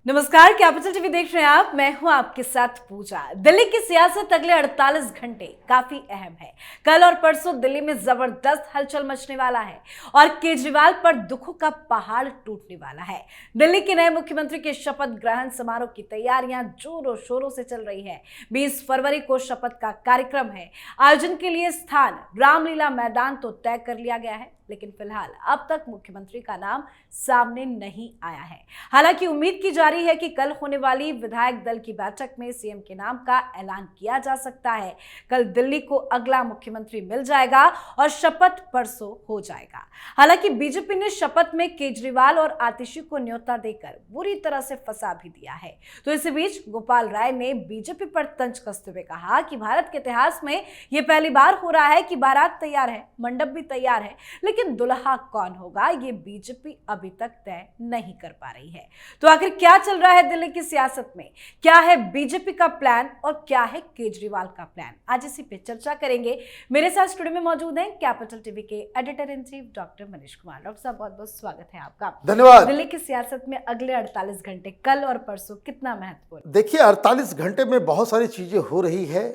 नमस्कार, capital TV देख रहे हैं आप। मैं हूं आपके साथ पूजा। दिल्ली की सियासत अगले 48 घंटे काफी अहम है। कल और परसों दिल्ली में जबरदस्त हलचल मचने वाला है और केजरीवाल पर दुखों का पहाड़ टूटने वाला है। दिल्ली के नए मुख्यमंत्री के शपथ ग्रहण समारोह की तैयारियां जोरों शोरों से चल रही है। 20 फरवरी को शपथ का कार्यक्रम है। आयोजन के लिए स्थान रामलीला मैदान तो तय कर लिया गया है, लेकिन फिलहाल अब तक मुख्यमंत्री का नाम सामने नहीं आया है। हालांकि उम्मीद की जा रही है कि कल होने वाली विधायक दल की बैठक में सीएम के नाम का ऐलान किया जा सकता है। कल दिल्ली को अगला मुख्यमंत्री मिल जाएगा और शपथ परसों हो जाएगा। हालांकि बीजेपी ने शपथ में केजरीवाल और आतिशी को न्योता देकर बुरी तरह से फंसा भी दिया है। तो इसी बीच गोपाल राय ने बीजेपी पर तंज कसते हुए कहा कि भारत के इतिहास में यह पहली बार हो रहा है कि बारात तैयार है, मंडप भी तैयार है, लेकिन दुल्हा कौन होगा ये बीजेपी अभी तक तय नहीं कर पा रही है। तो आखिर क्या चल रहा है दिल्ली की सियासत में? क्या है बीजेपी का प्लान और क्या है केजरीवाल का प्लान? आज इसी पे चर्चा करेंगे। मेरे साथ स्टूडियो में मौजूद हैं कैपिटल टीवी के editor in chief doctor Manish Kumar. Doctor साहब, बहुत बहुत स्वागत है आपका। धन्यवाद। दिल्ली की सियासत में अगले 48 घंटे कल और परसों कितना महत्वपूर्ण? देखिए, 48 घंटे में बहुत सारी चीजें हो रही है,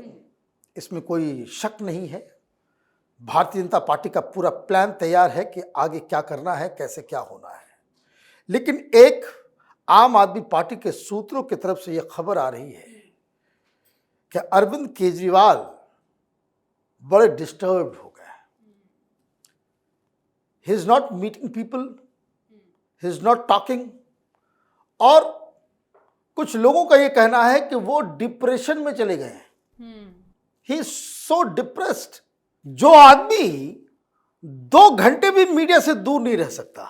इसमें कोई शक नहीं है। भारतीय जनता पार्टी का पूरा प्लान तैयार है कि आगे क्या करना है, कैसे क्या होना है। लेकिन एक आम आदमी पार्टी के सूत्रों की तरफ से यह खबर आ रही है कि अरविंद केजरीवाल बड़े डिस्टर्ब्ड हो गए। He is not meeting people, he is not talking, और कुछ लोगों का यह कहना है कि वो डिप्रेशन में चले गए हैं। He is so depressed. जो आदमी 2 घंटे भी मीडिया से दूर नहीं रह सकता,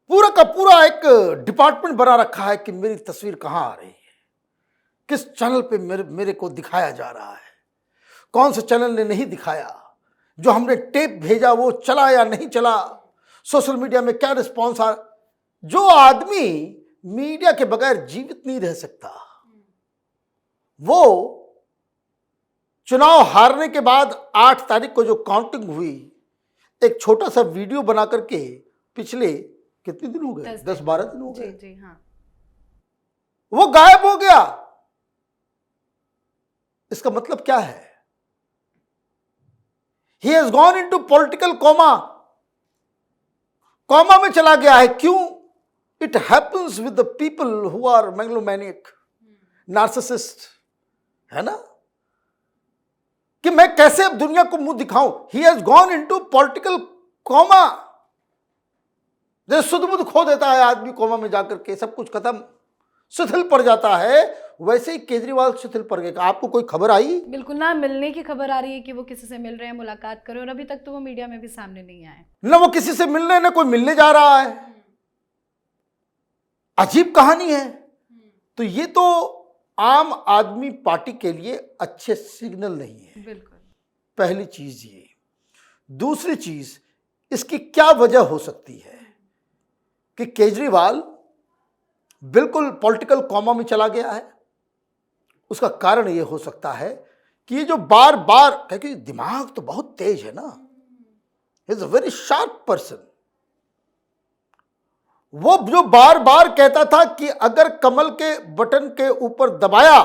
पूरा का पूरा एक डिपार्टमेंट बना रखा है कि मेरी तस्वीर कहां आ रही है, किस चैनल पे मेरे को दिखाया जा रहा है, कौन से चैनल ने नहीं दिखाया, जो हमने टेप भेजा वो चला या नहीं चला, सोशल मीडिया में क्या रिस्पॉन्स आ। जो आदमी मीडिया के बगैर जीवित नहीं रह सकता, वो चुनाव हारने के बाद 8 तारीख को जो काउंटिंग हुई, एक छोटा सा वीडियो बना करके पिछले कितने दिन हो गए, 10-12 दिन हो गए, जी हाँ, वो गायब हो गया। इसका मतलब क्या है? He has gone into political coma. Coma में चला गया है। क्यों? It happens with the people who are megalomaniac, narcissist, है ना, कि मैं कैसे अब दुनिया को मुंह दिखाऊं। He has gone into political coma. जैसे सुध बुध खो देता है आदमी कोमा में जाकर के, सब कुछ खत्म, शिथिल पड़ जाता है, वैसे ही केजरीवाल शिथिल पड़ गए। आपको कोई खबर आई? बिल्कुल ना। मिलने की खबर आ रही है कि वो किसी से मिल रहे हैं, मुलाकात कर रहे हैं, और अभी तक तो वो मीडिया में भी सामने नहीं आए। ना वो किसी से मिलने, ना कोई मिलने जा रहा है। अजीब कहानी है। तो ये तो आम आदमी पार्टी के लिए अच्छे सिग्नल नहीं है। बिल्कुल। पहली चीज ये। दूसरी चीज, इसकी क्या वजह हो सकती है कि केजरीवाल बिल्कुल पॉलिटिकल कॉमा में चला गया है? उसका कारण यह हो सकता है कि ये जो बार बार, क्योंकि दिमाग तो बहुत तेज है ना, is a very sharp person. वो जो बार बार कहता था कि अगर कमल के बटन के ऊपर दबाया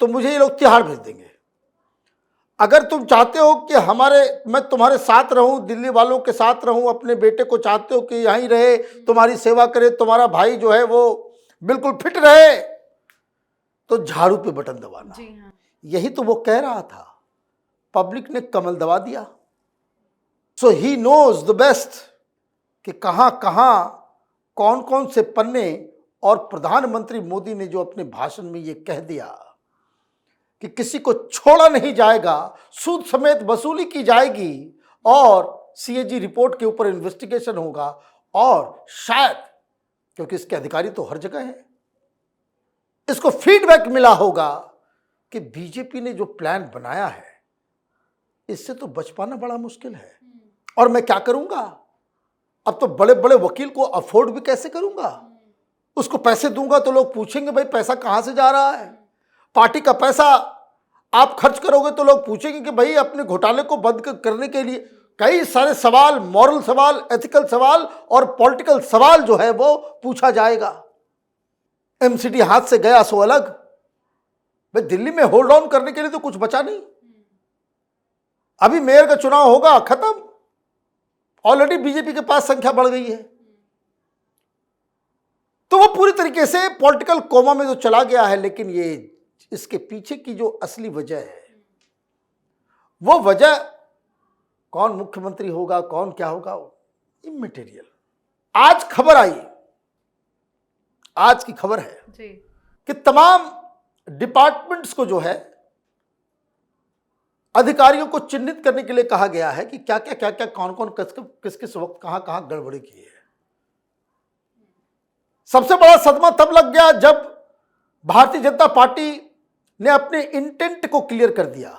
तो मुझे ये लोग तिहाड़ भेज देंगे। अगर तुम चाहते हो कि मैं तुम्हारे साथ रहूं, दिल्ली वालों के साथ रहूं, अपने बेटे को चाहते हो कि यहीं रहे, तुम्हारी सेवा करे, तुम्हारा भाई जो है वो बिल्कुल फिट रहे, तो झाड़ू पे बटन दबाना। जी हाँ। यही तो वो कह रहा था। पब्लिक ने कमल दबा दिया। सो ही नोज द बेस्ट कि कहां कहां कौन कौन से पन्ने। और प्रधानमंत्री मोदी ने जो अपने भाषण में ये कह दिया कि किसी को छोड़ा नहीं जाएगा, सूद समेत वसूली की जाएगी और सीएजी रिपोर्ट के ऊपर इन्वेस्टिगेशन होगा, और शायद, क्योंकि इसके अधिकारी तो हर जगह हैं, इसको फीडबैक मिला होगा कि बीजेपी ने जो प्लान बनाया है इससे तो बच पाना बड़ा मुश्किल है, और मैं क्या करूंगा? अब तो बड़े बड़े वकील को अफोर्ड भी कैसे करूंगा? उसको पैसे दूंगा तो लोग पूछेंगे भाई पैसा कहां से जा रहा है। पार्टी का पैसा आप खर्च करोगे तो लोग पूछेंगे कि भाई अपने घोटाले को बंद करने के लिए कई सारे सवाल, मॉरल सवाल, एथिकल सवाल और पॉलिटिकल सवाल जो है वो पूछा जाएगा। एमसीडी हाथ से गया सो अलग। भाई दिल्ली में होल्ड ऑन करने के लिए तो कुछ बचा नहीं। अभी मेयर का चुनाव होगा, खत्म। ऑलरेडी बीजेपी के पास संख्या बढ़ गई है। तो वो पूरी तरीके से पॉलिटिकल कोमा में जो चला गया है। लेकिन ये इसके पीछे की जो असली वजह है, वो वजह कौन मुख्यमंत्री होगा, कौन क्या होगा, इमैटेरियल। आज खबर आई, आज की खबर है जी। कि तमाम डिपार्टमेंट्स को जो है अधिकारियों को चिन्हित करने के लिए कहा गया है कि क्या क्या कौन कौन किस किस वक्त कहां कहां गड़बड़ी की है। सबसे बड़ा सदमा तब लग गया जब भारतीय जनता पार्टी ने अपने इंटेंट को क्लियर कर दिया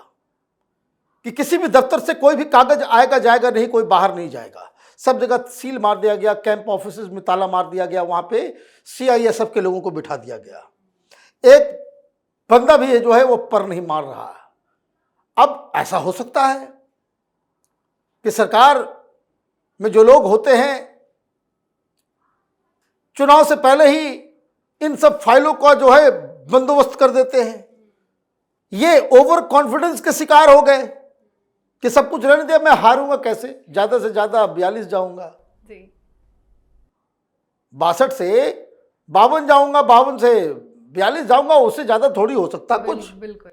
कि किसी भी दफ्तर से कोई भी कागज आएगा जाएगा नहीं, कोई बाहर नहीं जाएगा। सब जगह सील मार दिया गया, कैंप ऑफिस में ताला मार दिया गया, वहां पे सीआईएसएफ के लोगों को बिठा दिया गया। एक बंदा भी जो है वो पर नहीं मार रहा है। अब ऐसा हो सकता है कि सरकार में जो लोग होते हैं चुनाव से पहले ही इन सब फाइलों का जो है बंदोबस्त कर देते हैं। ये ओवर कॉन्फिडेंस के शिकार हो गए कि सब कुछ रहने दिया, मैं हारूंगा कैसे, ज्यादा से ज्यादा 42 जाऊंगा, 62 से 52 जाऊंगा, 52 से 42 जाऊंगा, उससे ज्यादा थोड़ी हो सकता कुछ। बिल्कुल।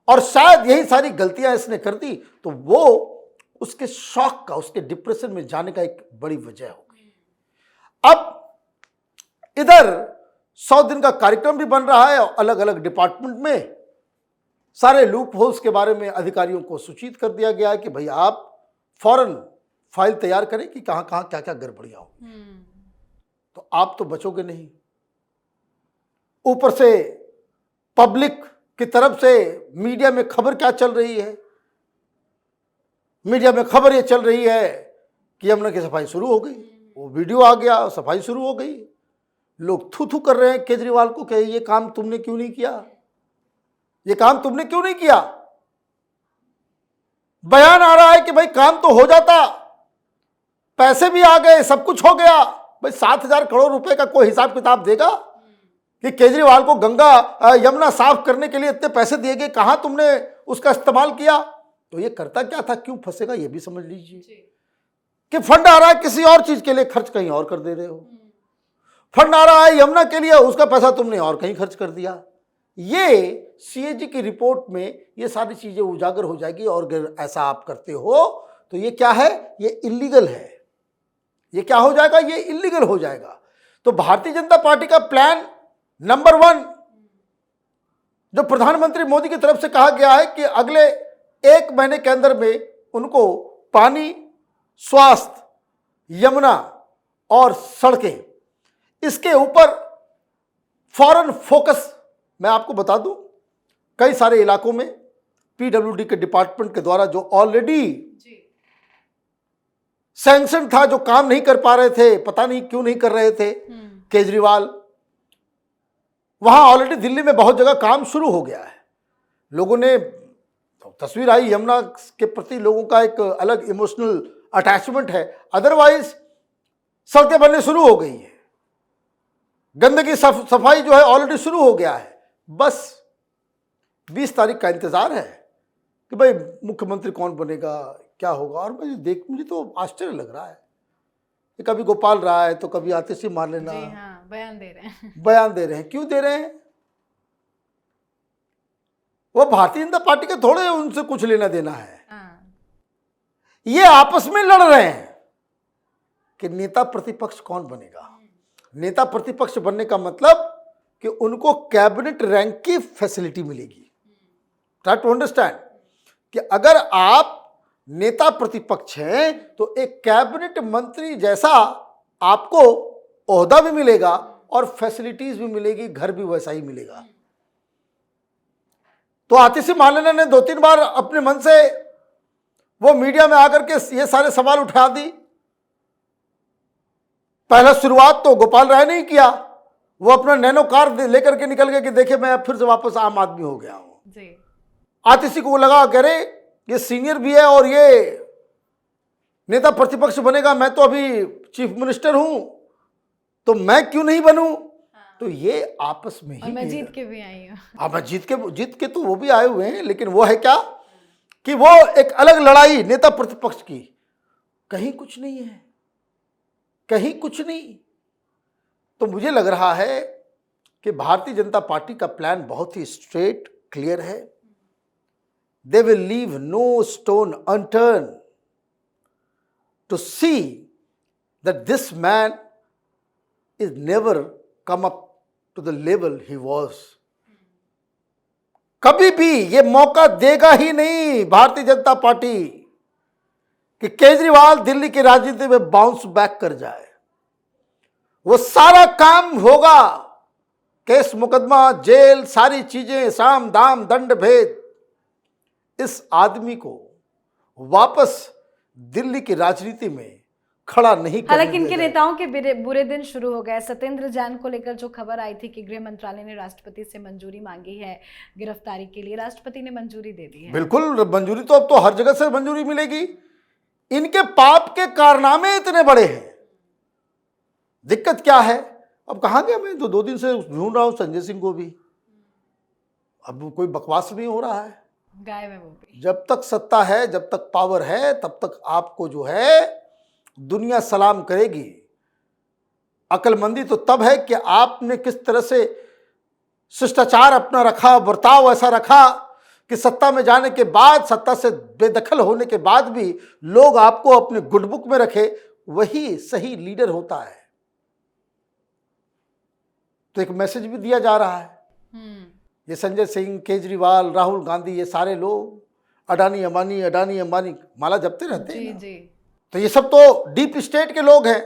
और शायद यही सारी गलतियां इसने कर दी, तो वो उसके शॉक का, उसके डिप्रेशन में जाने का एक बड़ी वजह हो गई। अब इधर 100 दिन का कार्यक्रम भी बन रहा है और अलग अलग डिपार्टमेंट में सारे लूप होल्स के बारे में अधिकारियों को सूचित कर दिया गया है कि भाई आप फौरन फाइल तैयार करें कि कहां कहां क्या क्या गड़बड़ियां होंगी। तो आप तो बचोगे नहीं। ऊपर से पब्लिक की तरफ से मीडिया में खबर क्या चल रही है, मीडिया में खबर ये चल रही है कि यमुना की सफाई शुरू हो गई। वो वीडियो आ गया, सफाई शुरू हो गई। लोग थू थू कर रहे हैं केजरीवाल को कि ये काम तुमने क्यों नहीं किया, ये काम तुमने क्यों नहीं किया। बयान आ रहा है कि भाई काम तो हो जाता, पैसे भी आ गए, सब कुछ हो गया। भाई 7,000 करोड़ रुपए का कोई हिसाब किताब देगा कि केजरीवाल को गंगा यमुना साफ करने के लिए इतने पैसे दिए गए, कहां तुमने उसका इस्तेमाल किया। तो ये करता क्या था, क्यों फंसेगा, ये भी समझ लीजिए कि फंड आ रहा है किसी और चीज के लिए, खर्च कहीं और कर दे रहे हो। फंड आ रहा है यमुना के लिए, उसका पैसा तुमने और कहीं खर्च कर दिया। ये सीएजी की रिपोर्ट में ये सारी चीजें उजागर हो जाएगी। और अगर ऐसा आप करते हो तो ये क्या है, ये इलीगल है। ये क्या हो जाएगा, ये इलीगल हो जाएगा। तो भारतीय जनता पार्टी का प्लान नंबर 1 जो प्रधानमंत्री मोदी की तरफ से कहा गया है कि अगले 1 महीने के अंदर में उनको पानी, स्वास्थ्य, यमुना और सड़कें, इसके ऊपर फॉरेन फोकस। मैं आपको बता दूं, कई सारे इलाकों में पीडब्ल्यूडी के डिपार्टमेंट के द्वारा जो ऑलरेडी सैंक्शन था, जो काम नहीं कर पा रहे थे, पता नहीं क्यों नहीं कर रहे थे केजरीवाल, वहां ऑलरेडी दिल्ली में बहुत जगह काम शुरू हो गया है। लोगों ने तस्वीर आई, यमुना के प्रति लोगों का एक अलग इमोशनल अटैचमेंट है। अदरवाइज सड़कें बनने शुरू हो गई है, गंदगी सफाई जो है ऑलरेडी शुरू हो गया है। बस 20 तारीख का इंतजार है कि भाई मुख्यमंत्री कौन बनेगा, क्या होगा। और मुझे तो आश्चर्य लग रहा है कि कभी गोपाल राय तो कभी आतिशी मार लेना। जी हाँ, बयान दे रहे हैं। बयान दे रहे हैं, क्यों दे रहे हैं। वो भारतीय जनता पार्टी के थोड़े उनसे कुछ लेना देना है। ये आपस में लड़ रहे हैं कि नेता प्रतिपक्ष कौन बनेगा। नेता प्रतिपक्ष बनने का मतलब कि उनको कैबिनेट रैंक की फैसिलिटी मिलेगी। ट्राई टू अंडरस्टैंड कि अगर आप नेता प्रतिपक्ष हैं तो एक कैबिनेट मंत्री जैसा आपको ओहदा भी मिलेगा और फैसिलिटीज भी मिलेगी, घर भी वैसा ही मिलेगा। तो आतिशी मार्लेना ने 2-3 बार अपने मन से वो मीडिया में आकर के ये सारे सवाल उठा दी। पहला शुरुआत तो गोपाल राय ने ही किया, वो अपना नैनो कार लेकर के निकल गए कि देखिए मैं फिर से वापस आम आदमी हो गया हूं। आतिशी को लगा कह रहे ये सीनियर भी है और ये नेता प्रतिपक्ष बनेगा, मैं तो अभी चीफ मिनिस्टर हूं, तो मैं क्यों नहीं बनूं? तो ये आपस में ही, और मैं जीत के भी आई हूँ। हाँ, मैं जीत के तो वो भी आए हुए हैं, लेकिन वो है क्या कि वो एक अलग लड़ाई नेता प्रतिपक्ष की, कहीं कुछ नहीं है, कहीं कुछ नहीं। तो मुझे लग रहा है कि भारतीय जनता पार्टी का प्लान बहुत ही स्ट्रेट क्लियर है। They will leave no stone unturned to see that this man is never come up to the level he was. कभी भी ये मौका देगा ही नहीं भारतीय जनता पार्टी कि केजरीवाल दिल्ली की राजनीति में बाउंस बैक कर जाए। वो सारा काम होगा, केस मुकदमा, जेल, सारी चीजें, साम दाम दंड भेद, इस आदमी को वापस दिल्ली की राजनीति में खड़ा नहीं करने हालांकि इनके दिया नेताओं के बुरे दिन शुरू हो गए। सत्येंद्र जैन को लेकर जो खबर आई थी कि गृह मंत्रालय ने राष्ट्रपति से मंजूरी मांगी है गिरफ्तारी के लिए, राष्ट्रपति ने मंजूरी दे दी है। बिल्कुल, मंजूरी तो अब तो हर जगह से मंजूरी मिलेगी। इनके पाप के कारनामे इतने बड़े हैं, दिक्कत क्या है? अब कहाँ गया? मैं तो 2 दिन से ढूंढ रहा हूं संजय सिंह को भी, अब कोई बकवास नहीं हो रहा है। गायब है वो भी। जब तक सत्ता है, जब तक पावर है, तब तक आपको जो है दुनिया सलाम करेगी। अक्लमंदी तो तब है कि आपने किस तरह से शिष्टाचार अपना रखा, बर्ताव ऐसा रखा कि सत्ता में जाने के बाद, सत्ता से बेदखल होने के बाद भी लोग आपको अपने गुड बुक में रखे, वही सही लीडर होता है। तो एक मैसेज भी दिया जा रहा है। ये संजय सिंह, केजरीवाल, राहुल गांधी, ये सारे लोग अडानी अंबानी माला जपते रहते हैं। जी। तो ये सब तो डीप स्टेट के लोग हैं।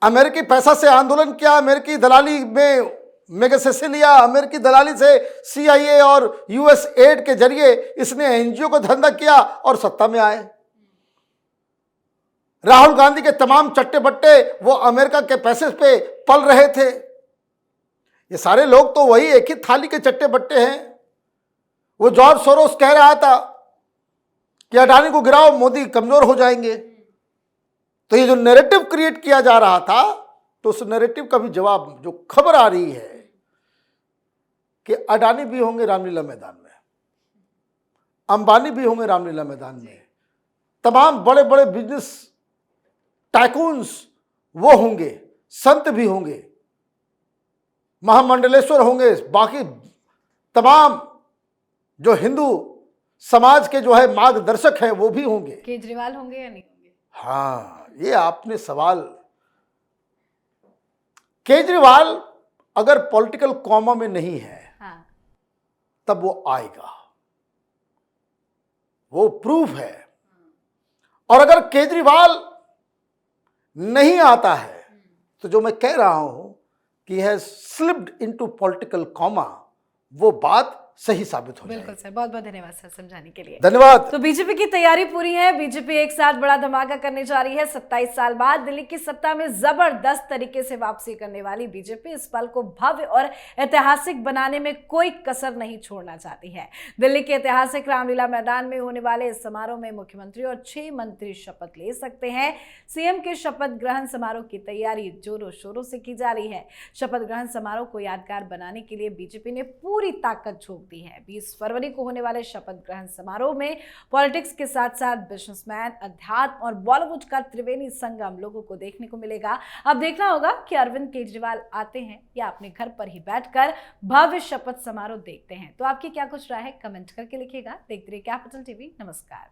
अमेरिकी पैसा से आंदोलन किया, अमेरिकी दलाली में मेगासेसे लिया, अमेरिकी दलाली से CIA और US एड के जरिए इसने NGO को धंधा किया और सत्ता में आए। राहुल गांधी के तमाम चट्टे बट्टे वो अमेरिका के पैसे पे पल रहे थे। ये सारे लोग तो वही एक ही थाली के चट्टे बट्टे हैं। वो जॉर्ज सोरोस कह रहा था कि अडानी को गिराओ, मोदी कमजोर हो जाएंगे। तो ये जो नैरेटिव क्रिएट किया जा रहा था, तो उस नैरेटिव का भी जवाब जो खबर आ रही है कि अडानी भी होंगे रामलीला मैदान में, अंबानी भी होंगे रामलीला मैदान में, तमाम बड़े बड़े बिजनेस टाइकून्स वो होंगे, संत भी होंगे, महामंडलेश्वर होंगे, बाकी तमाम जो हिंदू समाज के जो है मार्गदर्शक हैं वो भी होंगे। केजरीवाल होंगे या नहीं होंगे? हाँ, ये आपने सवाल। केजरीवाल अगर पॉलिटिकल कॉमा में नहीं है, हाँ। तब वो आएगा, वो प्रूफ है। और अगर केजरीवाल नहीं आता है, तो जो मैं कह रहा हूं कि है स्लिप्ड इनटू पॉलिटिकल कॉमा, वो बात सही साबित हो जाएगी। बिल्कुल सर, बहुत बहुत धन्यवाद सर समझाने के लिए। धन्यवाद। तो बीजेपी की तैयारी पूरी है। बीजेपी एक साथ बड़ा धमाका करने जा रही है। 27 साल बाद दिल्ली की सत्ता में जबरदस्त तरीके से वापसी करने वाली बीजेपी इस पल को भव्य और ऐतिहासिक बनाने में कोई कसर नहीं छोड़ना चाहती है। दिल्ली के ऐतिहासिक रामलीला मैदान में होने वाले इस समारोह में मुख्यमंत्री और 6 मंत्री शपथ ले सकते हैं। सीएम के शपथ ग्रहण समारोह की तैयारी जोरों शोरों से की जा रही है। शपथ ग्रहण समारोह को यादगार बनाने के लिए बीजेपी ने पूरी ताकत झोंक दी है। 20 फरवरी को होने वाले शपथ ग्रहण समारोह में पॉलिटिक्स के साथ साथ बिजनेसमैन, अध्यात्म और बॉलीवुड का त्रिवेणी संगम लोगों को देखने को मिलेगा। अब देखना होगा कि अरविंद केजरीवाल आते हैं या अपने घर पर ही बैठकर भव्य शपथ समारोह देखते हैं। तो आपकी क्या कुछ राय है, कमेंट करके लिखिएगा। देखते रहिए कैपिटल टीवी। नमस्कार।